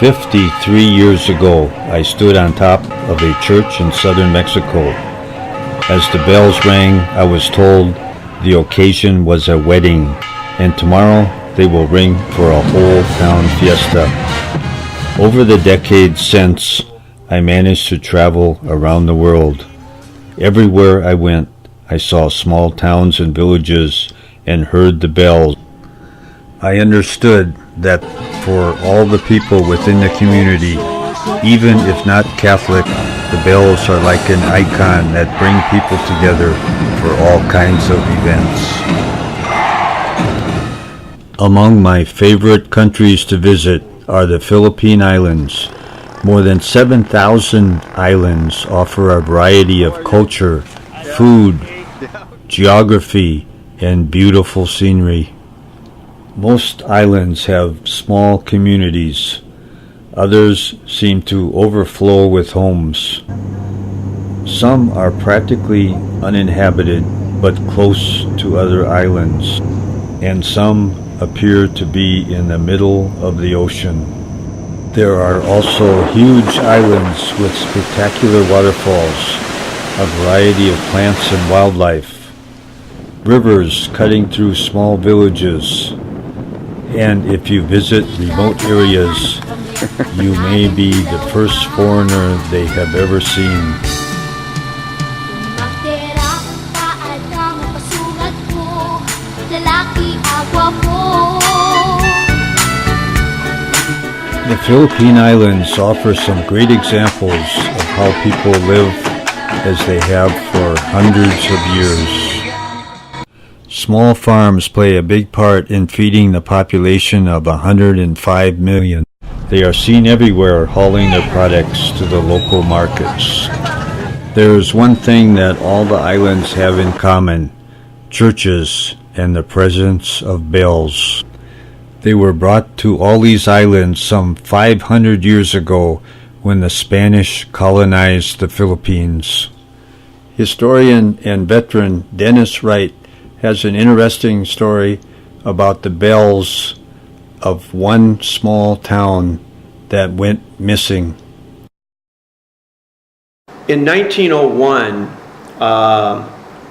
53 years ago, I stood on top of a church in southern Mexico. As the bells rang, I was told the occasion was a wedding, and tomorrow they will ring for a whole town fiesta. Over the decades since, I managed to travel around the world. Everywhere I went, I saw small towns and villages and heard the bells. I understood that for all the people within the community, even if not Catholic, the bells are like an icon that bring people together for all kinds of events. Among my favorite countries to visit are the Philippine Islands. More than 7,000 islands offer a variety of culture, food, geography, and beautiful scenery. Most islands have small communities. Others seem to overflow with homes. Some are practically uninhabited but close to other islands, and some appear to be in the middle of the ocean. There are also huge islands with spectacular waterfalls, a variety of plants and wildlife, rivers cutting through small villages, and if you visit remote areas, you may be the first foreigner they have ever seen. The Philippine Islands offer some great examples of how people live as they have for hundreds of years. Small farms play a big part in feeding the population of 105 million. They are seen everywhere hauling their products to the local markets. There is one thing that all the islands have in common: churches and the presence of bells. They were brought to all these islands some 500 years ago when the Spanish colonized the Philippines. Historian and veteran Dennis Wright has an interesting story about the bells of one small town that went missing. In 1901,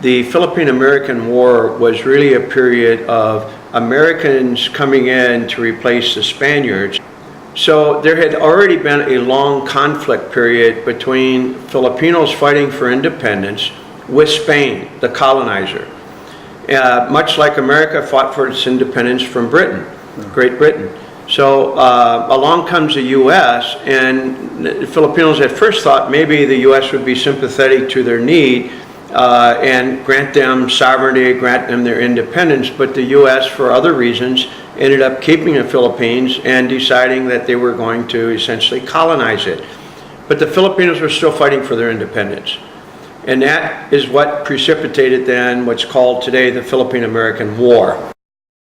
the Philippine-American War was really a period of Americans coming in to replace the Spaniards. So there had already been a long conflict period between Filipinos fighting for independence with Spain, the colonizer. Much like America fought for its independence from Britain, Great Britain. So along comes the U.S., and the Filipinos at first thought maybe the U.S. would be sympathetic to their need and grant them sovereignty, grant them their independence, but the U.S., for other reasons, ended up keeping the Philippines and deciding that they were going to essentially colonize it. But the Filipinos were still fighting for their independence. And that is what precipitated then what's called today the Philippine-American War.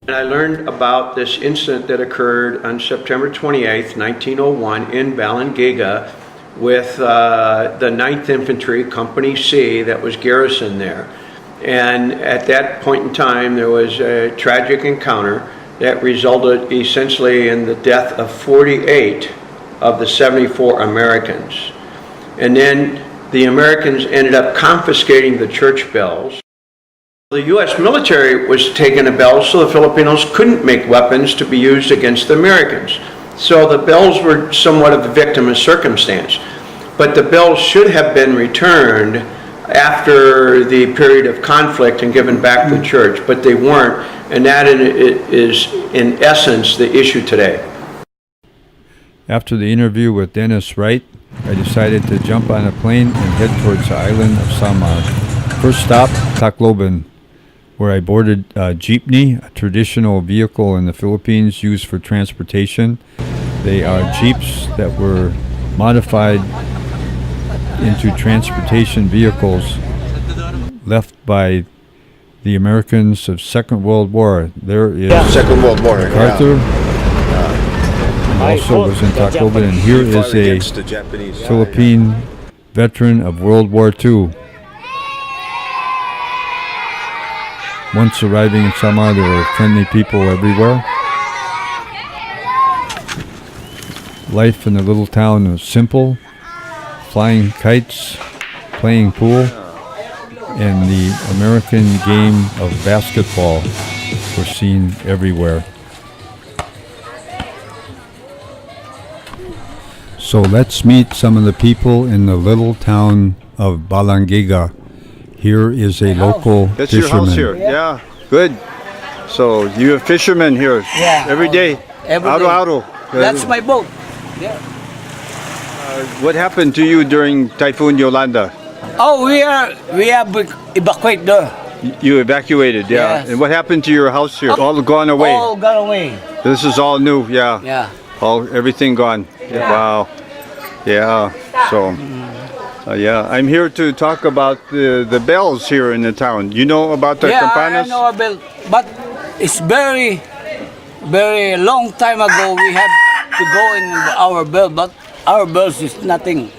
And I learned about this incident that occurred on September 28th, 1901 in Balangiga with the 9th Infantry, Company C, that was garrisoned there. And at that point in time, there was a tragic encounter that resulted essentially in the death of 48 of the 74 Americans. And then the Americans ended up confiscating the church bells. The U.S. military was taking the bells so the Filipinos couldn't make weapons to be used against the Americans. So the bells were somewhat of a victim of circumstance. But the bells should have been returned after the period of conflict and given back to the church, but they weren't. And that is, in essence, the issue today. After the interview with Dennis Wright, I decided to jump on a plane and head towards the island of Samar. First stop, Tacloban, where I boarded a jeepney, a traditional vehicle in the Philippines used for transportation. They are jeeps that were modified into transportation vehicles left by the Americans of Second World War. There is Second World War. MacArthur. Also was in Tacloban, and here is a Philippine veteran of World War II. Once arriving in Samar, there were friendly people everywhere. Life in the little town was simple, flying kites, playing pool, and the American game of basketball was seen everywhere. So let's meet some of the people in the little town of Balangiga. Here is a local That's fisherman. your house here. Yeah. Good. So you're a fisherman here. Yeah. Every day. Every Aro day. aro. That's my boat. Yeah. What happened to you during Typhoon Yolanda? Oh, we have evacuated there. You evacuated, yeah. Yes. And what happened to your house here? All gone away. All got away. This is all new, yeah. Yeah. Everything gone. Yeah. Wow. Yeah. So. Yeah, I'm here to talk about the bells here in the town. You know about the Yeah, campanas? I know about, but it's very, very long time ago. We have to go in our bell, but our bells is nothing.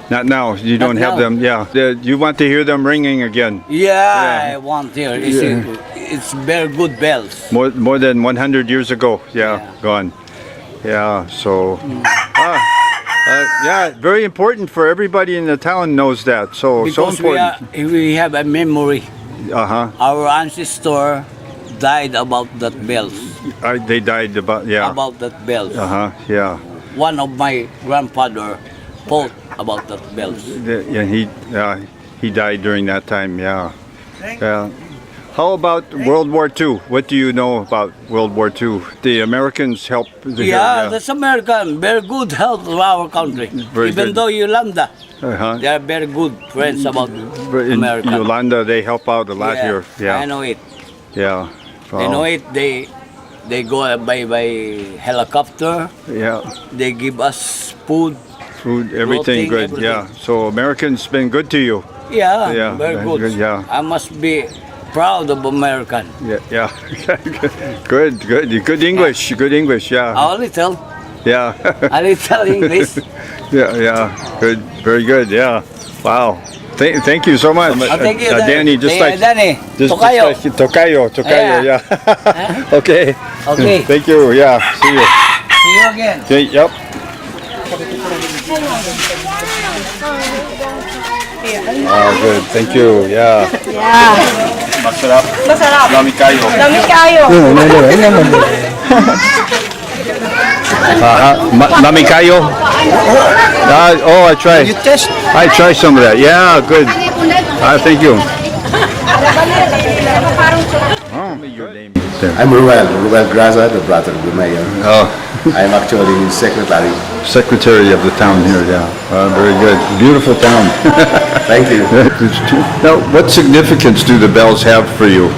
Not now. You don't have now. them. Yeah. You want to hear them ringing again? Yeah, I want here. It's very good bells. More than 100 years ago. Yeah, Yeah. gone. Yeah. So. Yeah, very important for everybody in the town knows that. So Because important. we have a memory. Uh-huh. Our ancestor died about that bells. They died about About that bells. Uh-huh. Yeah. One of my grandfather fought about that bells. Yeah, he died during that time. Yeah. Yeah. How about World War II? What do you know about World War II? The Americans helped. That's American. Very good help to our country. Very Even good. though Yolanda, Uh-huh. they are very good friends about In America. Yolanda, they help out a lot here. Yeah. I know it. Yeah. I know it. They go by helicopter. Yeah. They give us food. Food, everything Clothing, good. Yeah. So Americans been good to you. Yeah, Yeah, very very good. good, yeah. I must be proud of American. Yeah. Yeah. Good. Good English. Good English. Yeah. A little, Yeah. a little English. Yeah. Good. Very good. Yeah. Wow. Thank you so much. Thank you, Danny. Just like Danny. just Tokayo. like Tokayo. Yeah. Yeah. Okay. Okay. Thank you. Yeah. See you. See you again. Okay. Yep. Good. Thank you. Yeah. Masarap. Dami kayo. Dami kayo. Dami kayo. I try. You test. I try some of that. Yeah, good. Thank you. I'm Ruel Graza, the brother of the mayor. Oh, I'm actually secretary. secretary of the town here. Yeah, very good. Beautiful town. Thank you. Now, what significance do the bells have for you?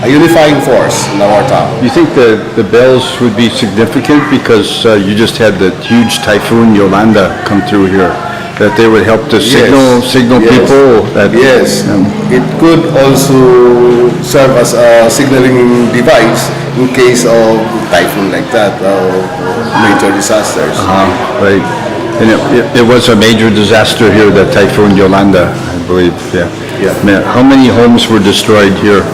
A unifying force in our town. You think the bells would be significant because you just had the huge typhoon Yolanda come through here? That they would help to signal Yes. people. That, Yes, it could also serve as a signaling device in case of typhoon like that or major disasters. Right. And it was a major disaster here, the typhoon Yolanda, I believe. Yeah. Yeah. Man, how many homes were destroyed here?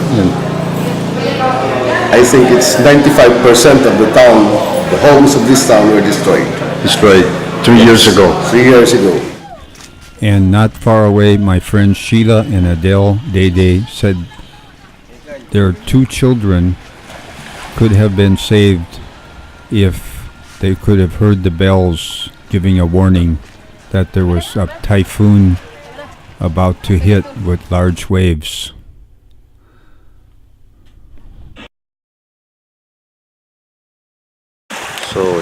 I think it's 95% of the town, the homes of this town were destroyed. Destroyed 3 years ago. 3 years ago. And not far away, my friends Sheila and Adele Dede said their 2 children could have been saved if they could have heard the bells giving a warning that there was a typhoon about to hit with large waves. So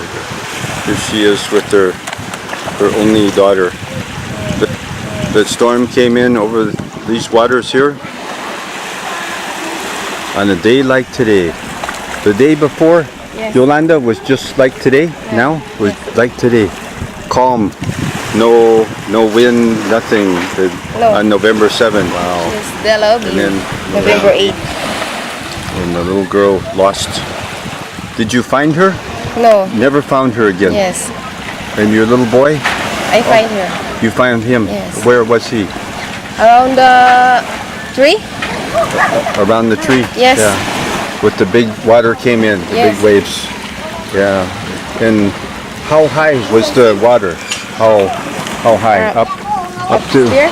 here she is with her only daughter. The storm came in over these waters here on a day like today. The day before, Yes. Yolanda was just like today. Now was like today, calm, no wind, nothing. No. On November 7. Wow. Yes, they love And you. then November 8th. when the little girl lost. Did you find her? No. Never found her again. Yes. And your little boy? I find her. You found him? Yes. Where was he? Around the tree? Around the tree? Yes. Yeah. With the big water came in, the big Yes. waves. Yeah. And How high was the water? How high? Up to Here?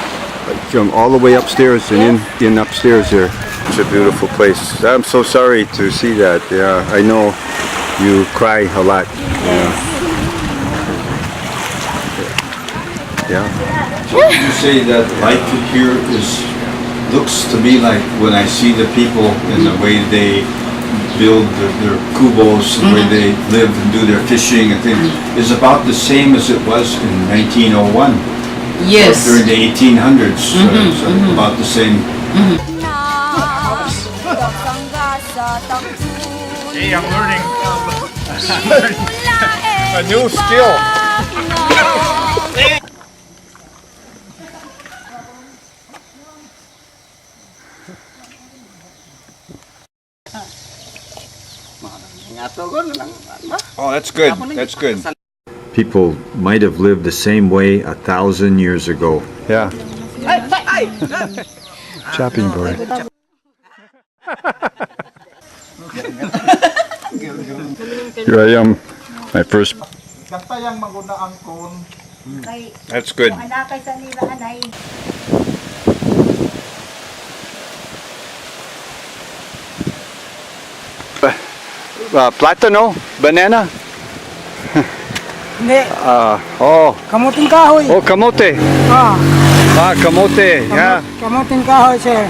from all the way upstairs and in upstairs here. It's a beautiful place. I'm so sorry to see that. Yeah, I know you cry a lot. Yeah. So you say that life here looks to me like when I see the people and the way they build their kubos, the way they live and do their fishing and things, is about the same as it was in 1901. Yes. During the 1800s, so about the same. Hey, I'm learning a new skill. Oh, that's good. That's good. People might have lived the same way 1,000 years ago. Yeah. Chopping board. Here I am. My first. That's good. Plátano? Banana? Hindi, Oh. kamuting kahoy. Oh, kamote. Ah, Kamote. Yeah. kamuting kahoy, sir.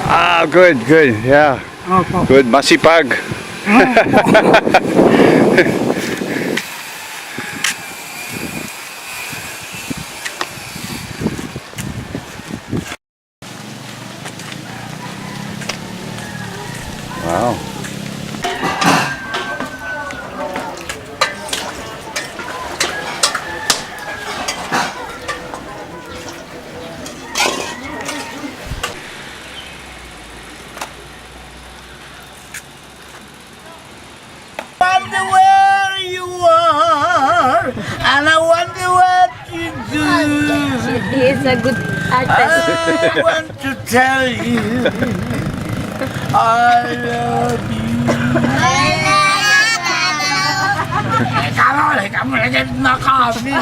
Good, good. Yeah. Opo. Good. Masipag. Wow. Wonder where you are, and I wonder what you do. He is a good artist. I want to tell you I love you. Kamu lagi na kami.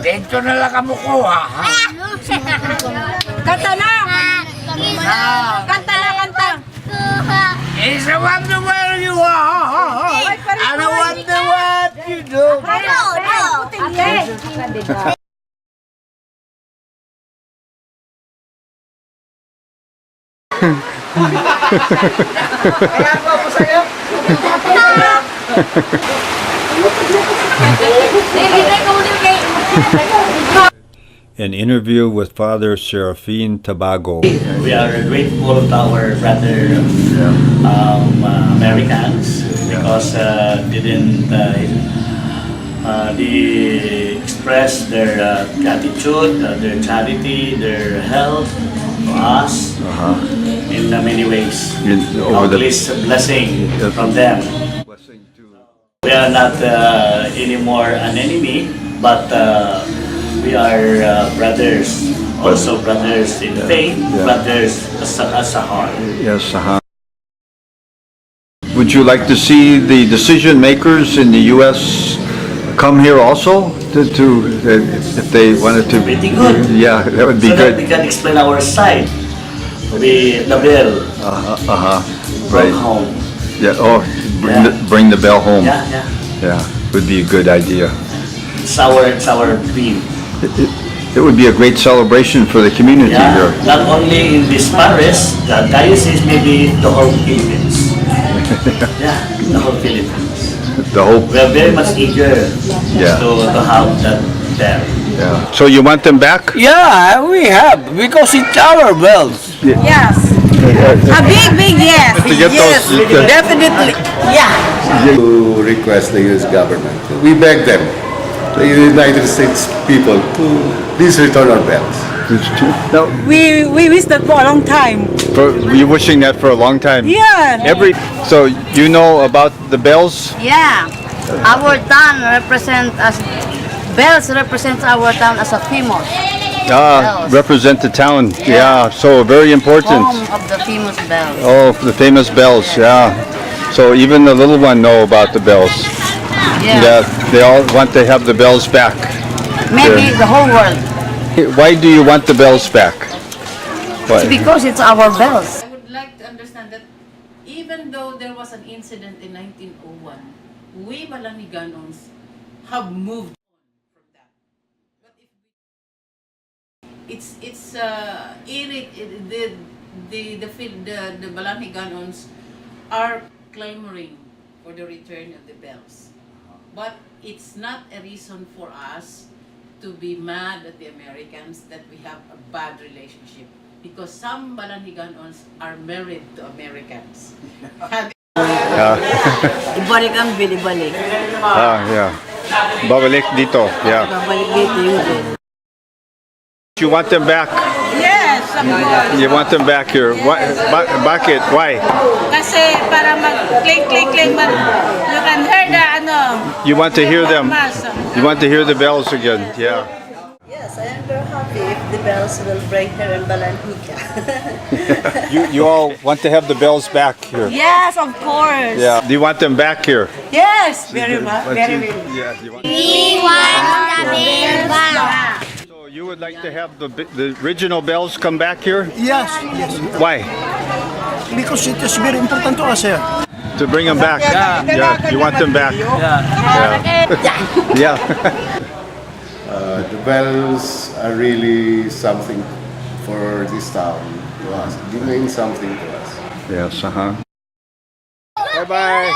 Dito na lang kamu kuha. Kanta na! Kanta na, kanta! It's a wonder where you are, and I wonder what you do. An interview with Father Serafin Tabago. We are grateful to our brother Americans because they express their gratitude, their charity, their help to us in many ways. Countless blessing from them. We are not anymore an enemy, but we are brothers, also brothers in faith, brothers as a heart. Yes, Would you like to see the decision makers in the U.S. come here also if they wanted to? Pretty good. Yeah, that would be So that good. we can explain our side. The bell Right. home. Yeah. Oh, Yeah. bring the bell home. Yeah, yeah. Yeah, would be a good idea. It's our dream. It would be a great celebration for the community Yeah. here. Not only in this parish, the diocese, maybe the whole Philippines. Yeah, the whole Philippines. The whole. We are very much eager Yeah. to have that there. Yeah. So you want them back? Yeah, we have, because it's our bells. Yes. A big yes. To get Yes, those. definitely. Yeah. To request the U.S. government. We beg them, the United States people, to please return our bells. No, We wish that for a long time. you wishing that for a long time. Yeah. So you know about the bells? Yeah, our town bells represents our town as a famous bells. Represent the town. Yeah. So very important. Home of the famous bells. Oh, the famous bells. Yeah. So even the little one know about the bells. Yeah. They all want to have the bells back. Maybe the whole world. Why do you want the bells back? Why? It's because it's our bells. I would like to understand that even though there was an incident in 1901, we Balangiganons have moved on from that. But if it's the Balangiganons are clamoring for the return of the bells, but it's not a reason for us to be mad at the Americans that we have a bad relationship, because some Balangiganons are married to Americans. Ibalik ang bilibalik. Yeah. Babalik dito. Yeah. Babalik dito yun din. You want them back? Yes, of course. You want them back here? Why? Bakit? Why? Kasi para mag-click, you can hear the You want to hear them? You want to hear the bells again? Yeah. Yes, I am very happy if the bells will bring her in Balangiga. You all want to have the bells back here? Yes, of course. Yeah. Do you want them back here? Yes, very much. Yeah. You want. We want the bell back. So you would like to have the original bells come back here? Yes. Why? Because it is very important to us here. To bring them back? Yeah. You want them back? Yeah. The bells are really something for this town to us. They mean something to us. Yes. Bye-bye.